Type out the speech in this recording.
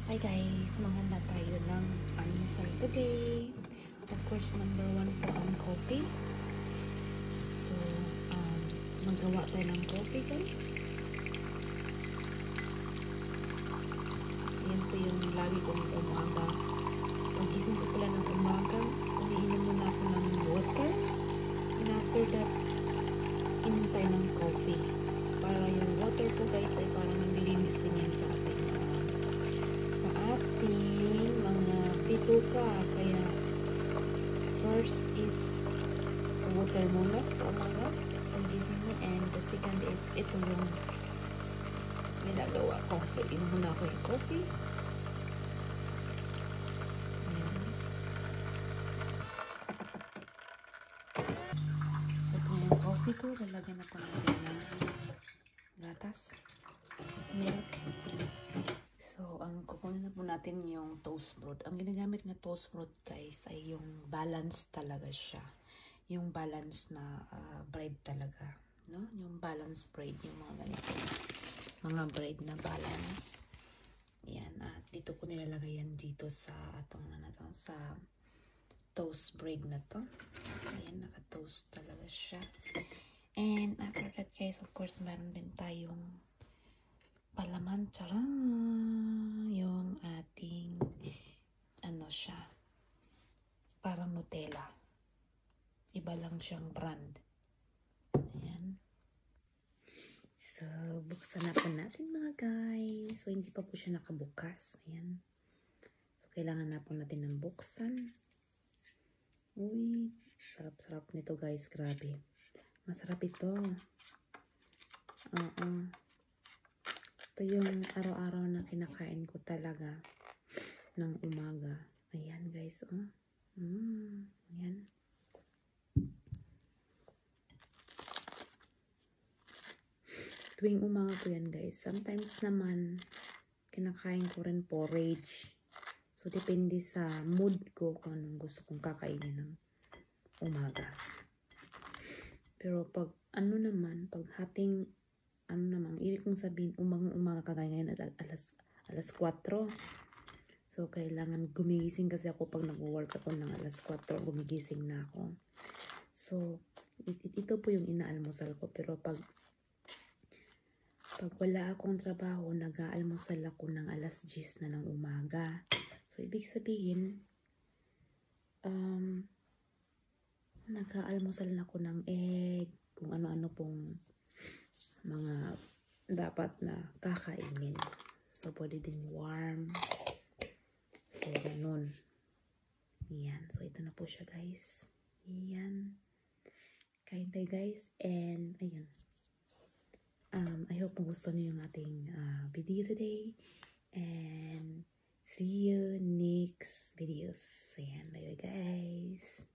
Hi guys, manghanda tayo ng almusal today. Of course, number 1 po ang coffee. So, magawa tayo ng coffee guys. Yan po yung lagi kong umaga. Pag-gising ko pala ng umaga, umiinom muna ako ng water. And after that, inom tayo ng coffee. Para yung water po guys ay parang naglilinis din yan sa ating mga bituka. Kaya first is water muna sa umaga pag-gising mo, and the second is ito yung ginagawa ko. So inom muna ako yung coffee. Ayan. So ito yung coffee ko. Lalagyan na ko natin ng gatas, milk. So, ang kukunin na po natin yung toast bread. Ang ginagamit na toast bread guys ay yung balance talaga siya. Yung balance na bread talaga. No? Yung balance bread. Yung mga ganito. Mga bread na balance. Yan. At dito ko nilalagay yan dito sa sa toast bread na to. Ayan. Naka-toast talaga siya. And after that guys, of course, meron din tayong palaman, yung ating siya, parang Nutella, iba lang siyang brand. Ayan. So buksan na po natin mga guys. So hindi pa po siya nakabukas. Ayan. So kailangan na po natin ng buksan. Uy, sarap-sarap nito guys, grabe, masarap ito. Ito yung araw-araw na kinakain ko talaga ng umaga. Ayan guys, oh. Ayan. Tuwing umaga ko yan guys. Sometimes naman, kinakain ko rin porridge. So, depende sa mood ko kung anong gusto kong kakainin ng umaga. Pero pag pag hating ibig kong sabihin, umaga kagaya ngayon at alas 4. So, kailangan gumigising kasi ako pag nag-work ako ng alas 4, gumigising na ako. So, ito po yung inaalmusal ko. Pero pag wala akong trabaho, nag-aalmusal ako ng alas 10 na ng umaga. So, ibig sabihin, nag-aalmusal na ako ng egg, kung ano-ano pong mga dapat na kakainin. So, pwede din warm. So, ganun. Ayan. So, ito na po siya, guys. Ayan. Kain tayo, guys. And, ayun. I hope gusto niyo yung ating video today. And, see you next videos. Ayan. Bye, guys.